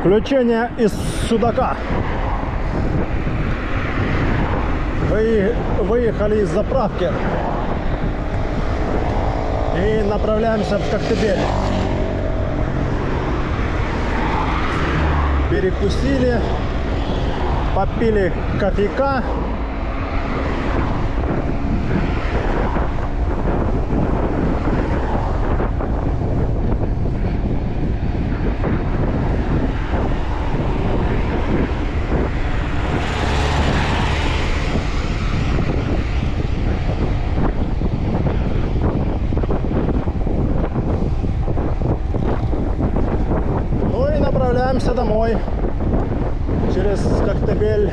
Включение из судака. Выехали из заправки и направляемся в Коктебель. Перекусили, попили кофейка. Направляемся домой через Коктебель.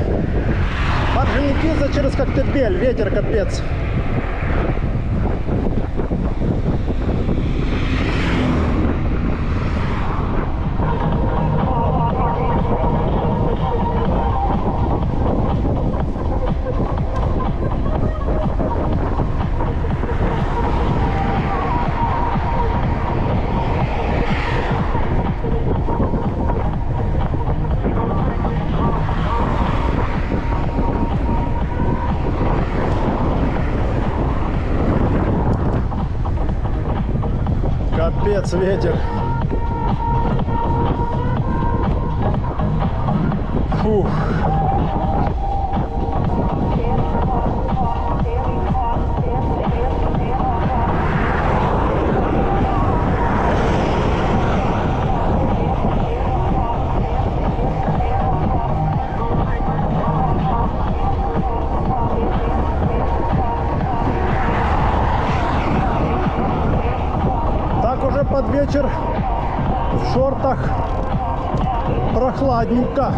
Орджоникидзе через Коктебель. Ветер капец. Капец, ветер. Фух. Уже под вечер в шортах прохладненько.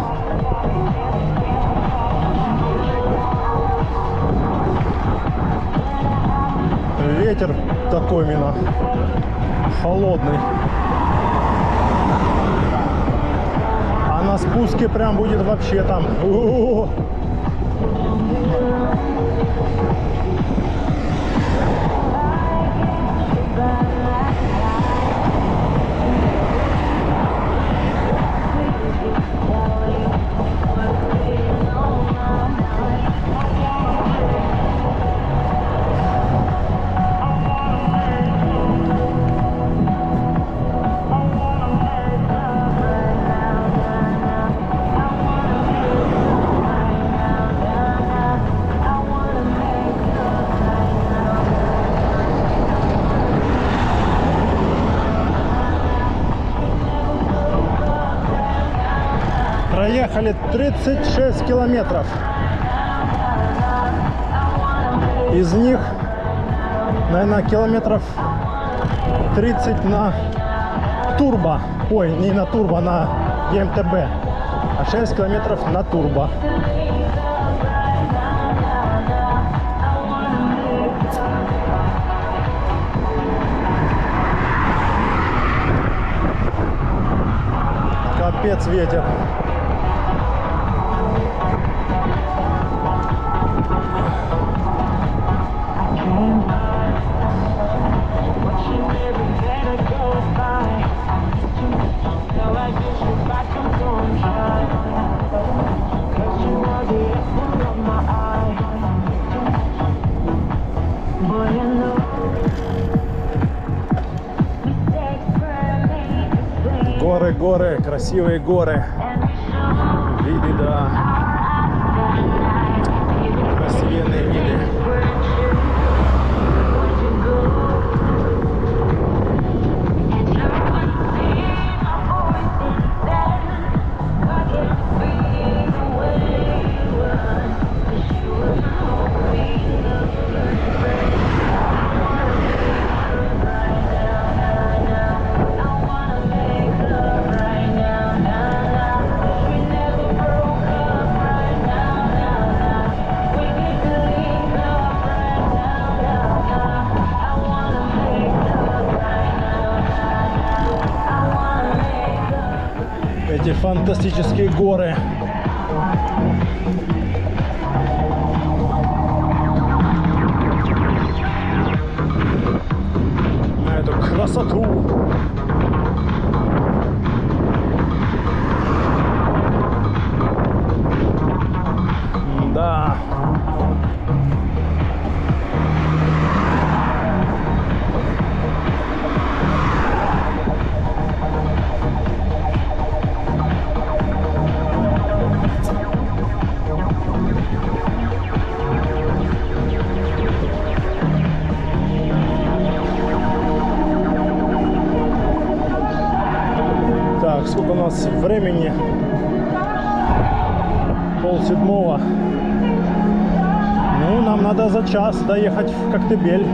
Ветер такой именно холодный. А на спуске прям будет вообще там. Проехали 36 километров. Из них, наверное, километров 30 на турбо. Ой, не на турбо, на ЕМТБ. А 6 километров на турбо. Капец, ветер. Горы, горы, красивые горы. Виды, да. Красивые виды. Эти фантастические горы. На эту красоту. Так, сколько у нас времени? 6:30. Ну, нам надо за час доехать в Коктебель.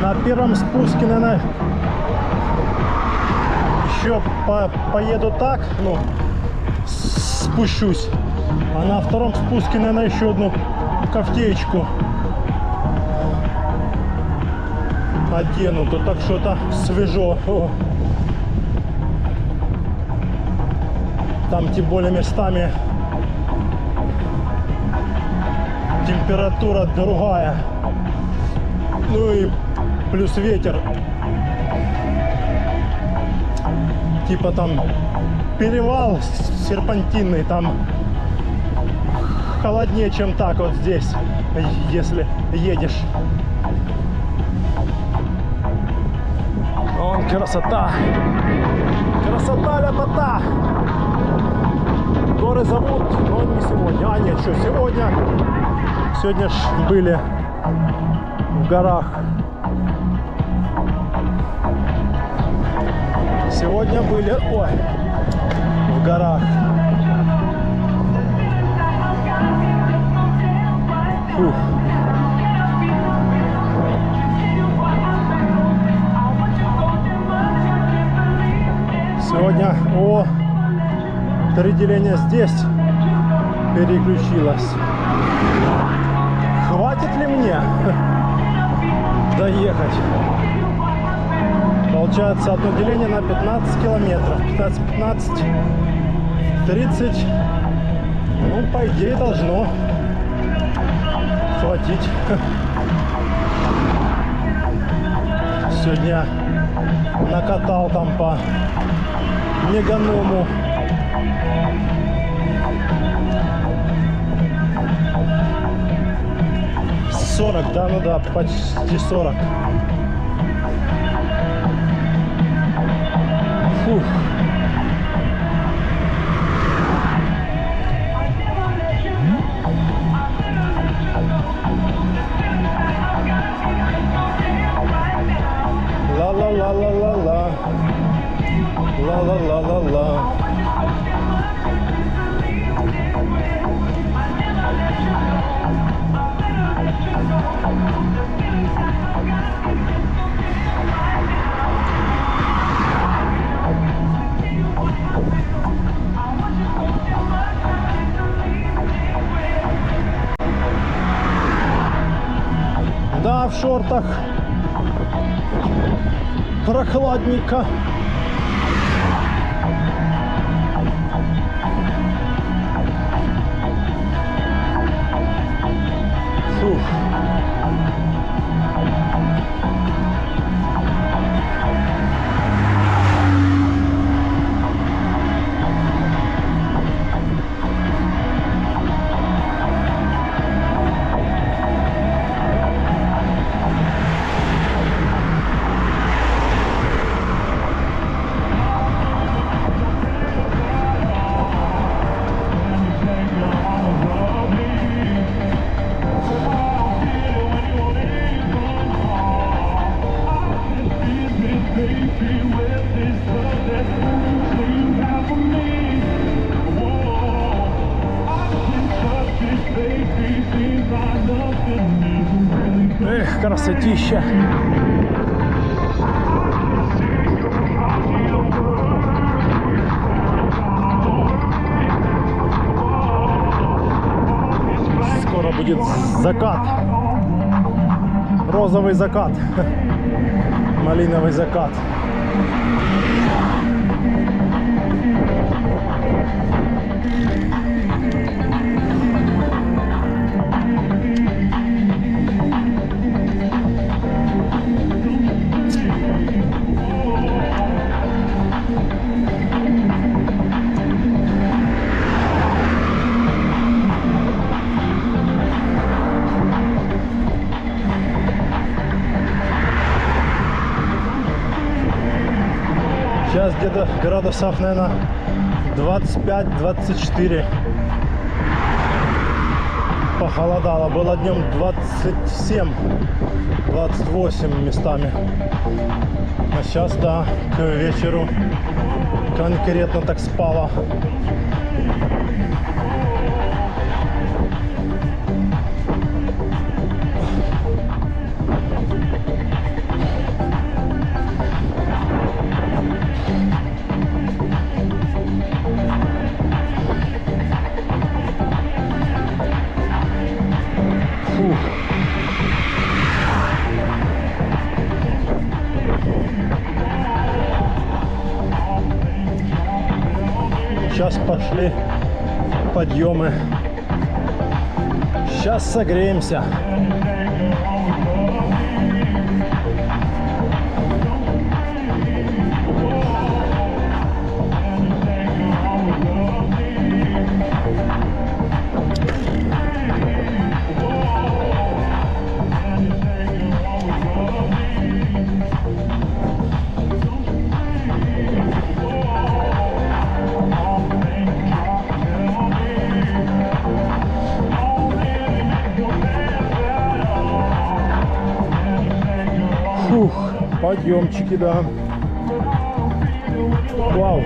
На первом спуске, наверное, еще поеду так, ну, спущусь. А на втором спуске, наверное, еще одну кофтеечку одену. Тут так что-то свежо. О. Там тем более местами температура другая. Ну и плюс ветер. Типа там перевал серпантинный, там холоднее, чем так вот здесь, если едешь. Вон красота. Красота, ляпота. Горы зовут, но не сегодня. А нет, что сегодня? Сегодня ж были в горах. Сегодня были, ой, в горах. Фух. Сегодня, о, 3 деления здесь переключилось. Хватит ли мне доехать? Получается одно деление на 15 километров. 15, 30. Ну, по идее, должно хватить. Сегодня накатал там по Меганому. $40, да, ну да, почти 40. Фух. Ла-ла-ла-ла-ла-ла. Ла-ла-ла-ла-ла. Да, в шортах прохладненько. Фух. Эх, красотища. будет закат. Розовый закат. Малиновый закат. Сейчас где-то градусов, наверное, 25-24. Похолодало. Было днем 27-28 местами. А сейчас, да, к вечеру конкретно так спало. Сейчас пошли подъемы. Сейчас согреемся. Фух, подъемчики, да. Вау.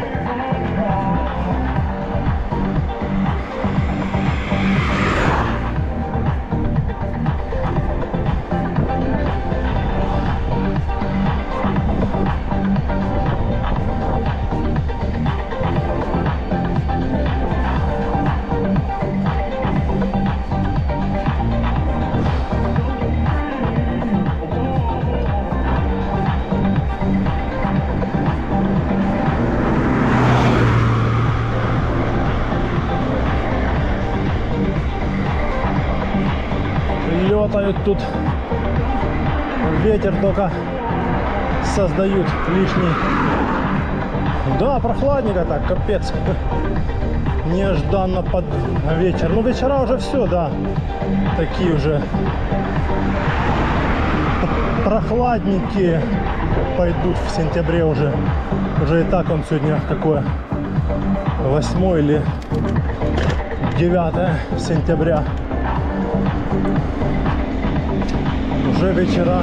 Летают тут, ветер только создают лишний. Да, прохладненько так, капец. Нежданно под вечер. Ну, вечера уже все, да, такие уже прохладненькие пойдут в сентябре уже. Уже и так он сегодня какое? 8 или 9 сентября. Уже вечера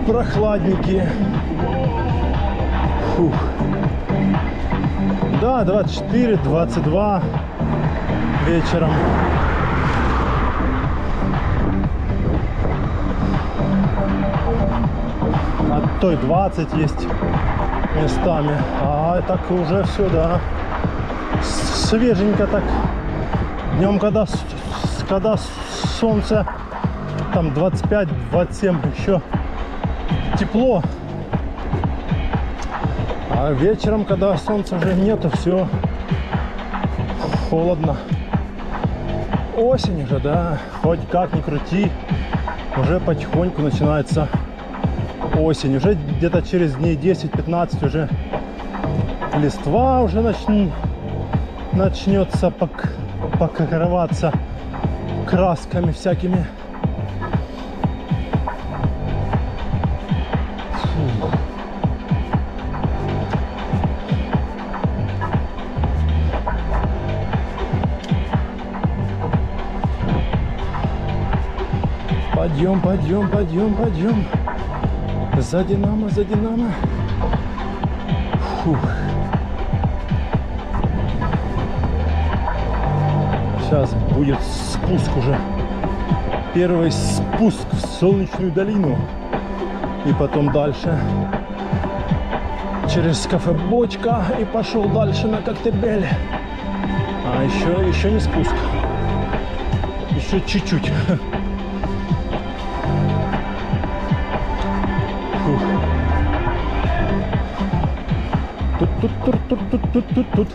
прохладненькие. Фух. Да, 24-22 вечером. А то и 20 есть местами. А так уже все, да. Свеженько так. Днем, когда солнце там 25-27, еще тепло. А вечером, когда солнца уже нету, все холодно. Осень уже, да, хоть как ни крути, уже потихоньку начинается осень. Уже где-то через дней 10-15 уже листва уже начнется покрываться красками всякими. Пойдем. За Динамо. Фух. Сейчас будет спуск уже. Первый спуск в Солнечную долину. И потом дальше через кафе Бочка и пошел дальше на Коктебель. А еще не спуск. Еще еще чуть-чуть. Тут.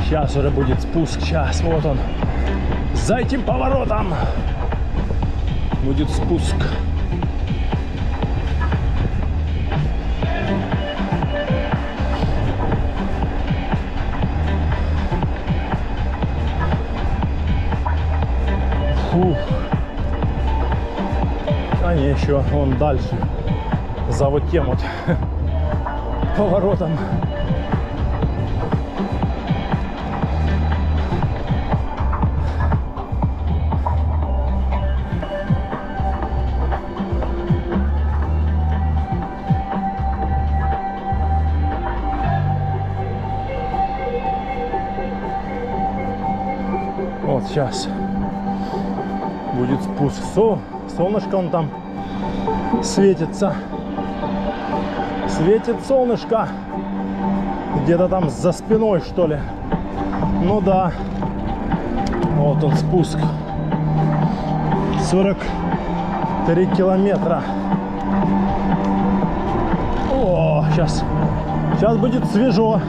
Сейчас уже будет спуск, сейчас, вот он. За этим поворотом будет спуск. Фух. А не, еще вон дальше. За вот тем вот поворотом. Вот сейчас будет спуск. Солнышко он там светится. Светит солнышко. Где-то там за спиной, что ли. Ну да. Вот он спуск. 43 километра. О, сейчас будет свежо.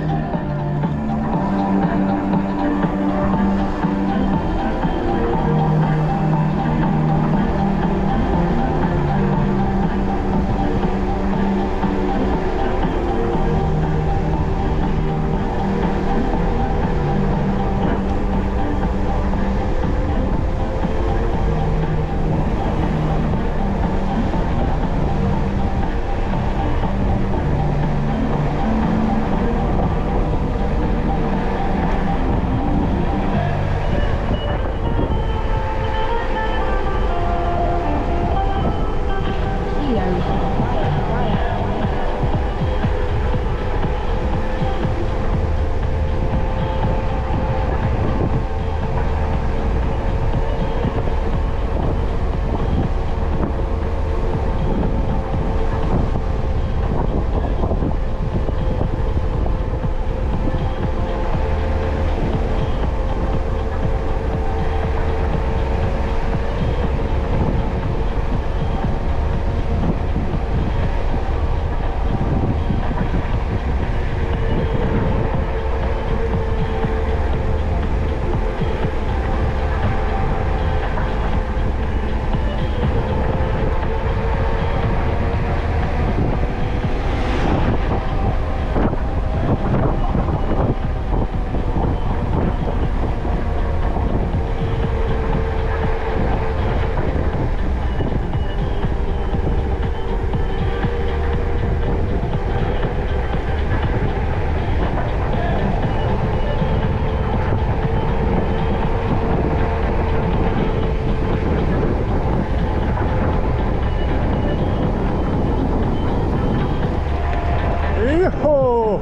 Ихо!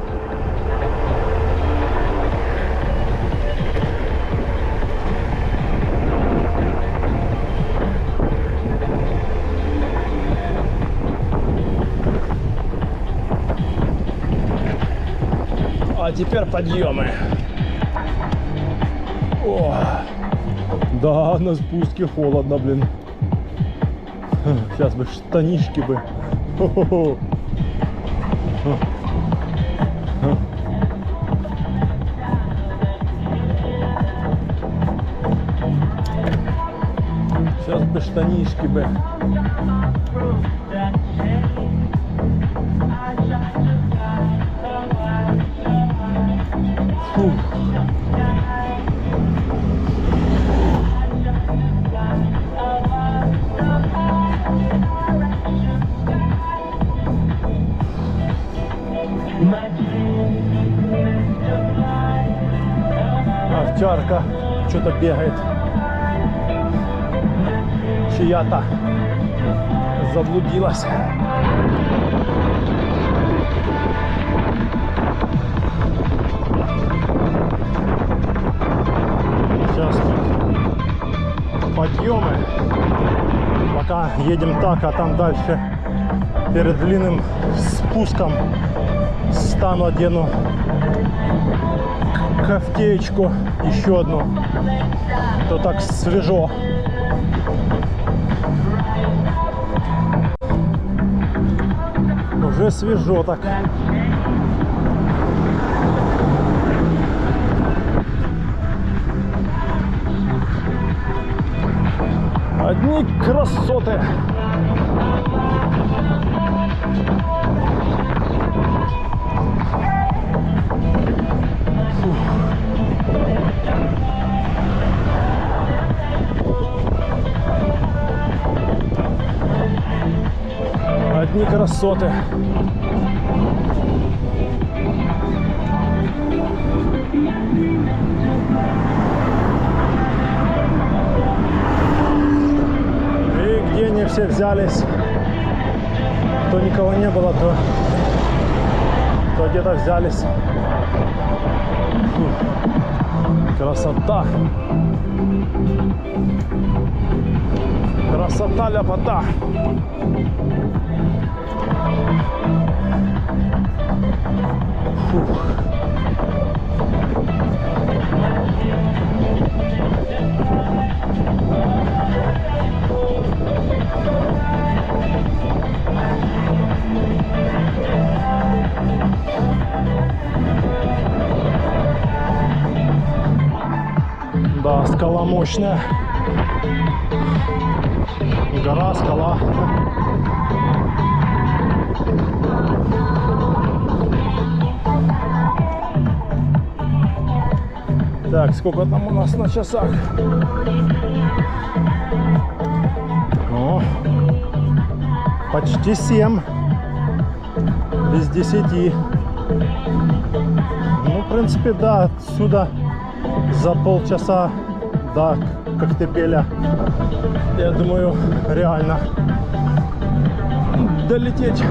А теперь подъемы. О, да, на спуске холодно, блин. Сейчас бы штанишки бы. Хо-хо-хо. Сейчас бы штанишки бы. Фух. иномарка что-то бегает. Чья-то заблудилась. Сейчас тут подъемы. Пока едем так, а там дальше перед длинным спуском стану, одену кофтеечку, еще одну, то так свежо. Уже свежо так. Одни красоты. Одни красоты. И где они все взялись? То никого не было, то где-то взялись. Фу. Красота. Красота, ляпота. Фух. Да, скала мощная. Гора, скала. Так, сколько там у нас на часах? О, почти 7. Без 10. Ну, в принципе, да, отсюда за полчаса до Коктебеля, я думаю, реально долететь.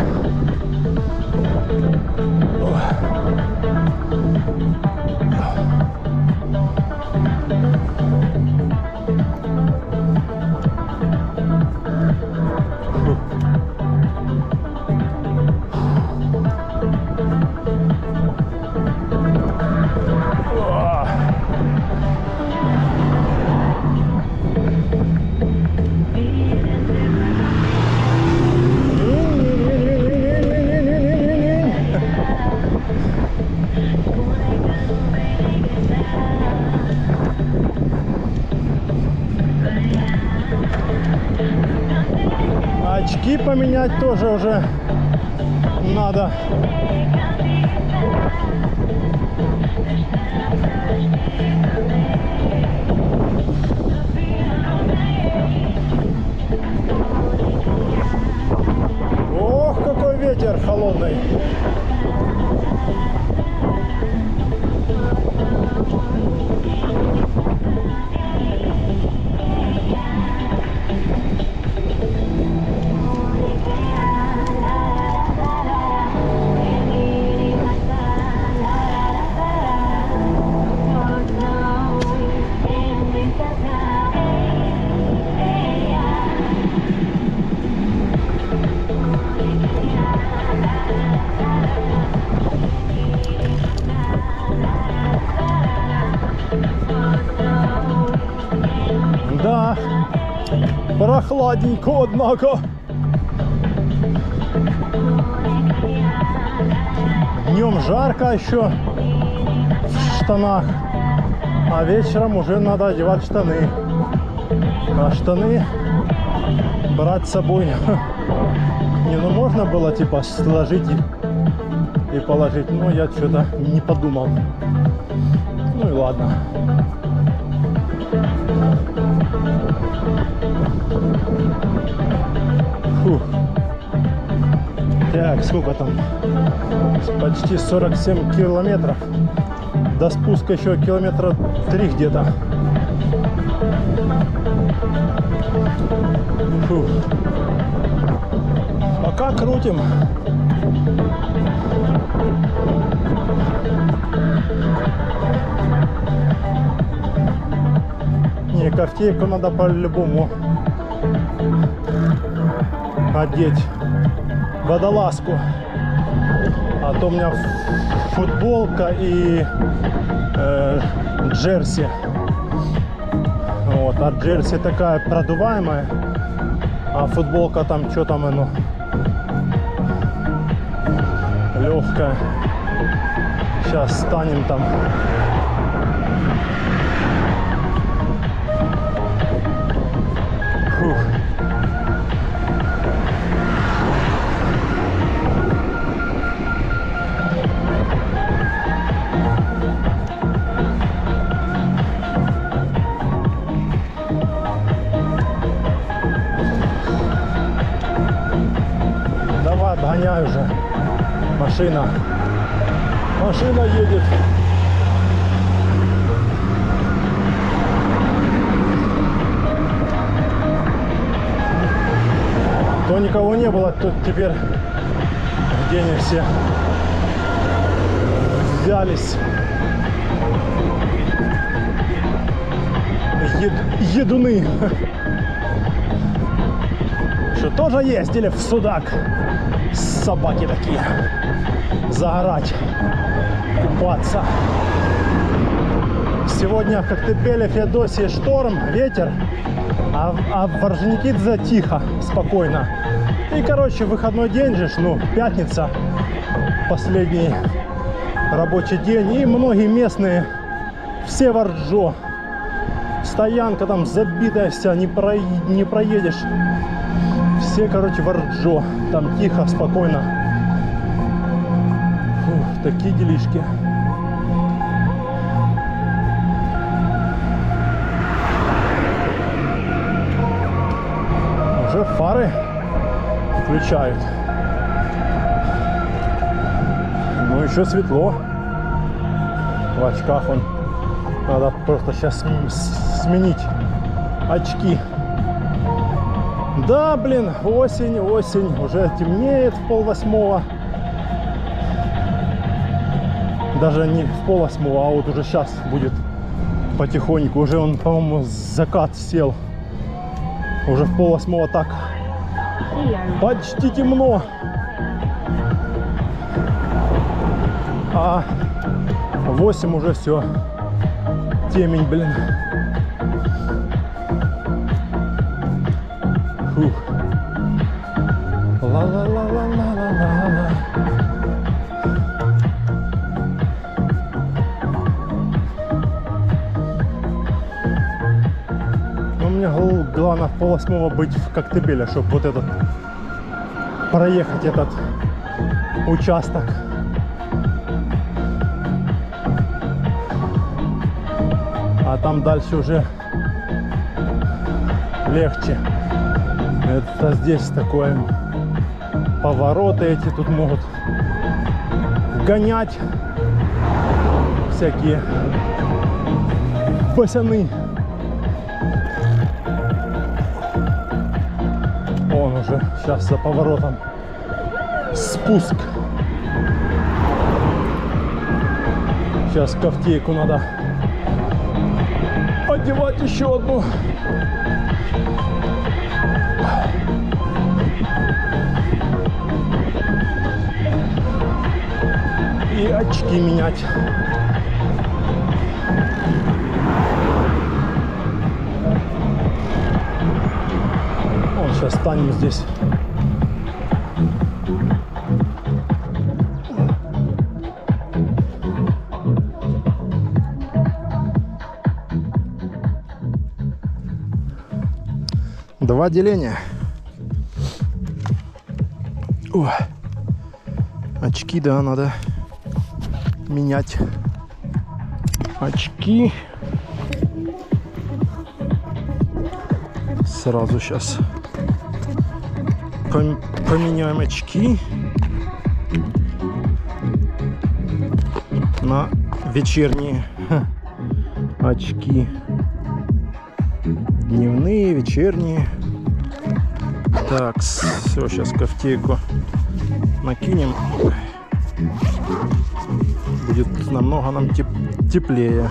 Очки поменять тоже уже надо. Ох, какой ветер холодный. Да, прохладненько, однако. Днем жарко еще в штанах, а вечером уже надо одевать штаны. А штаны брать с собой не, ну можно было типа сложить и положить, но я что-то не подумал. Ну и ладно. Фух. Так, сколько там? Почти 47 километров До спуска еще километра 3 где-то. Фух. Пока крутим. Не, ковтейку надо по-любому одеть. Водолазку. А то у меня футболка и джерси. Вот, а джерси такая продуваемая, а футболка там что там, ну, легкая. Сейчас станем там. Фух. Давай, обгоняй уже. Машина. Машина едет. То никого не было, тут теперь где они все взялись. Едуны. Что, тоже ездили в Судак? Собаки такие. Загорать, купаться. Сегодня в Коктебеле, Феодосии шторм, ветер, а в Орджоникидзе тихо, спокойно. И, короче, выходной день же, ну, пятница, последний рабочий день. И многие местные, все в Орджо. Стоянка там забитая вся, не проедешь. Все, короче, в Орджо. Там тихо, спокойно. Фух, такие делишки. Уже фары включают. Ну, еще светло. В очках он. Надо просто сейчас сменить очки. Да, блин, осень, уже темнеет в 7:30. Даже не в 7:30, а вот уже сейчас будет потихоньку. Уже он, по-моему, закат сел. Уже в 7:30 так почти темно. А в 8 уже все. Темень, блин. Фух. Ла-ла-ла-ла-ла-ла-ла-ла. Ну, мне главное в 7:30 быть в Коктебеле, чтобы вот этот проехать этот участок. А там дальше уже легче. Это здесь такое повороты эти тут могут гонять всякие босяны. Он уже сейчас за поворотом спуск. Сейчас ковтейку надо одевать еще одну. И очки менять. Вон, сейчас станем здесь. Два деления. О, очки, да, надо менять. Очки. Сразу сейчас поменяем очки на вечерние очки. Дневные, вечерние. Так, все, сейчас кофтейку накинем. Будет намного нам теплее.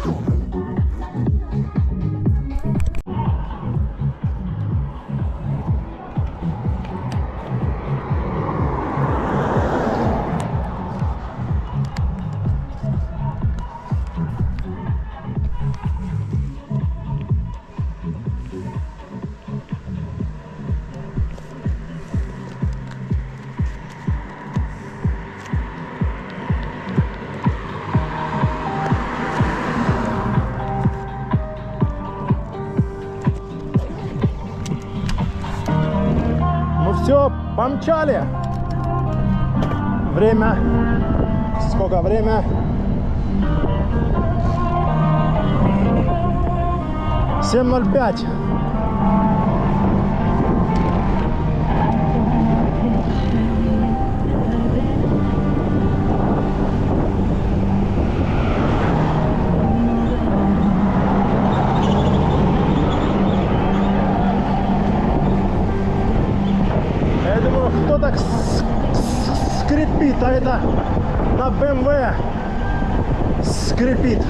Все, помчали. Время. Сколько время? 7:05. Кто так скрипит, а это на BMW скрипит.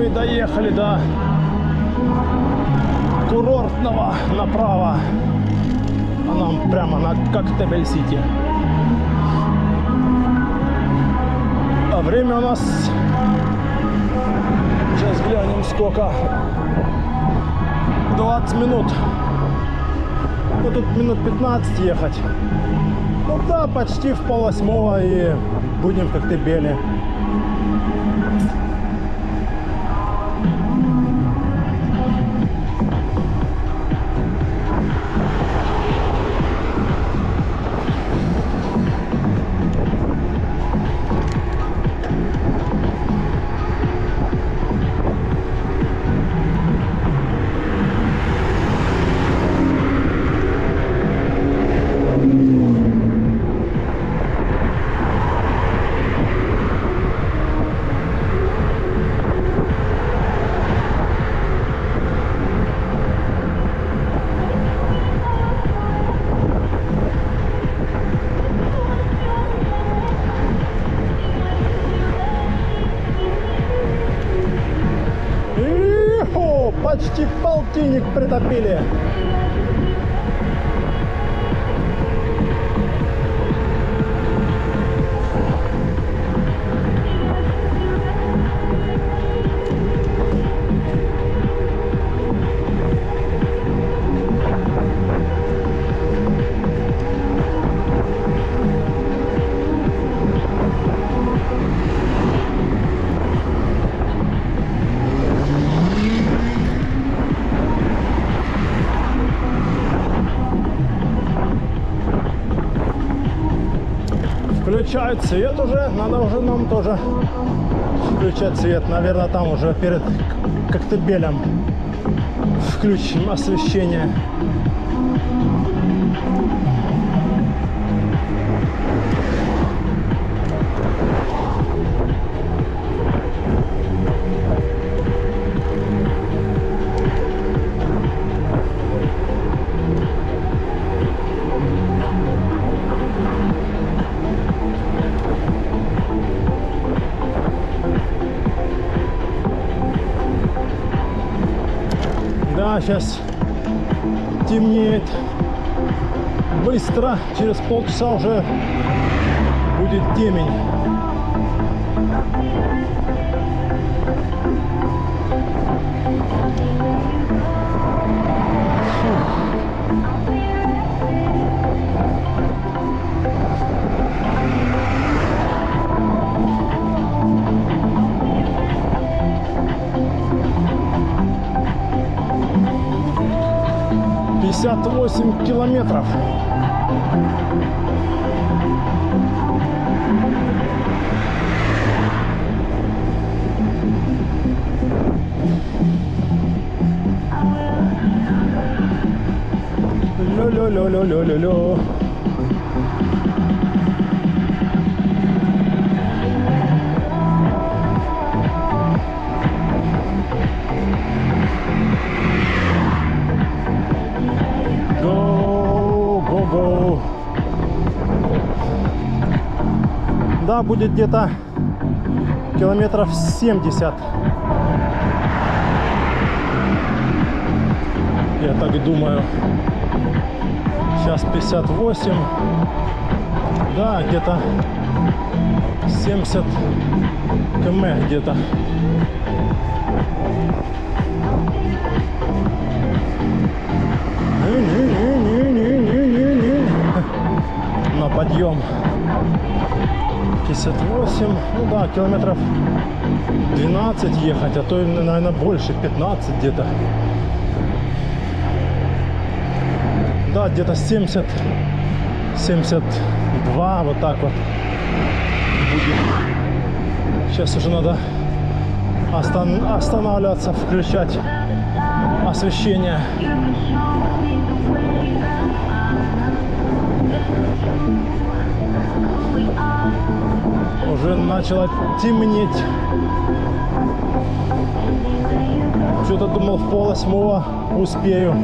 и доехали до курортного направо. А нам прямо на Коктебель-Сити. А время у нас... Сейчас глянем сколько. 20 минут. Ну тут минут 15 ехать. Ну да, почти в 7:30 и будем в Коктебеле. Почти полтинник притопили. Включают свет уже, надо уже нам тоже включать свет. Наверное, там уже перед Коктебелем включим освещение. Да, сейчас темнеет быстро, через полчаса уже будет темень. — 58 километров. Лё-лё-лё-лё-лё-лё. Да, будет где-то километров 70. Я так думаю. Сейчас 58. Да, где-то 70 км где-то. На подъем 58, ну да, километров 12 ехать, а то, наверное, больше, 15 где-то. Да, где-то 70, 72, вот так вот будет. Сейчас уже надо останавливаться, включать освещение. Уже начало темнеть. Что-то думал, в 7:30 успею.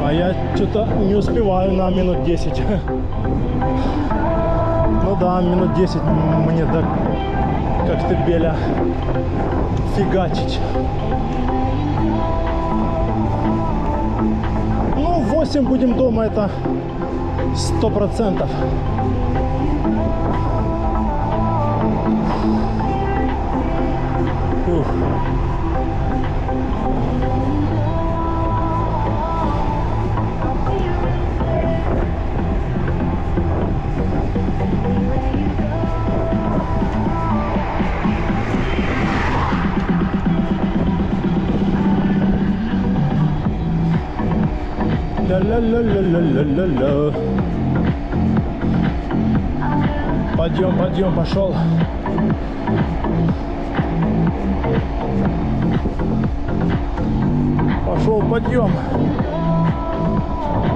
А я что-то не успеваю на минут 10. Ну да, минут 10 мне до Коктебеля фигачить. Ну, в 8 будем дома, это 100%. Ух. Ля-ля-ля-ля-ля-ля-ля. Подъем, пошел. Пошел подъем.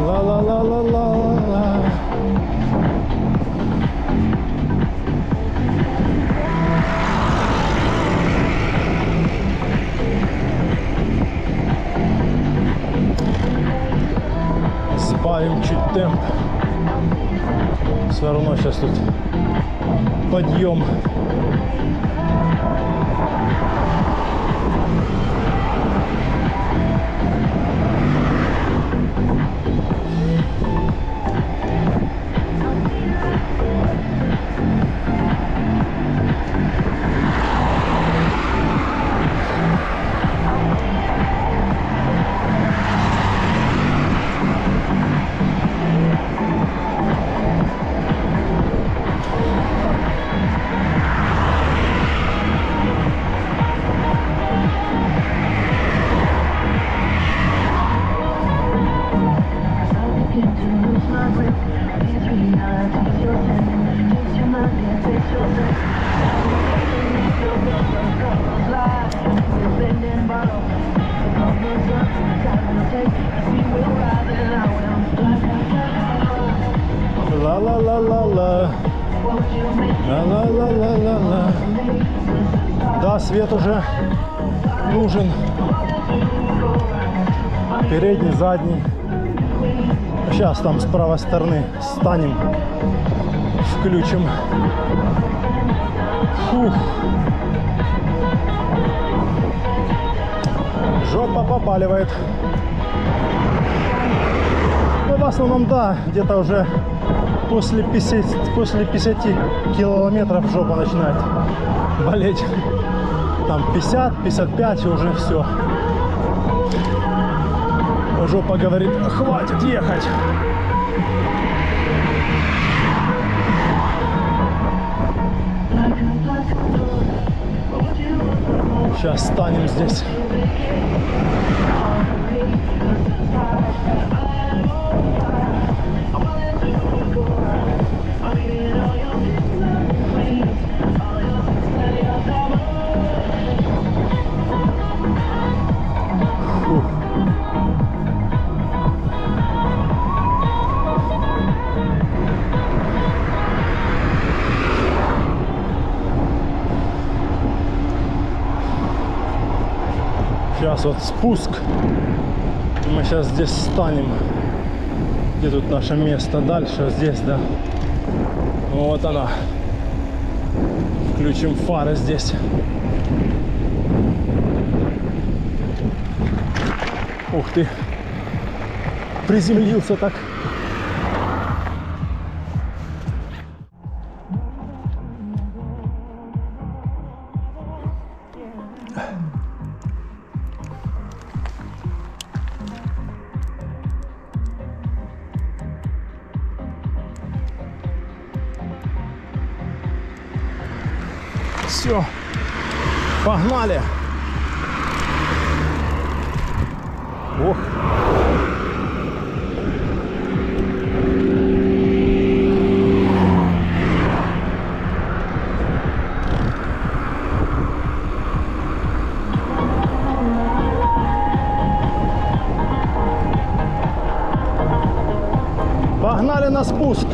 Ла-ла-ла-ла-ла-ла. Сбавим чуть темп. Все равно сейчас тут подъем. Ла-ла-ла-ла-ла. Ла-ла-ла-ла-ла-ла. Да, свет уже нужен. Передний, задний. Сейчас там с правой стороны станем. Включим. Фух. Жопа попаливает. Ну, в основном, да, где-то уже после 50 километров жопа начинает болеть. Там 50, 55 и уже все. Жопа говорит, хватит ехать. Сейчас станем здесь. Сейчас вот спуск. Мы сейчас здесь станем. Где тут наше место? Дальше, здесь, да. Вот она. Включим фары здесь. Ух ты. Приземлился так. Все, погнали. Ох. Погнали на спуск.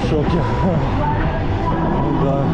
в шоке. Ну да.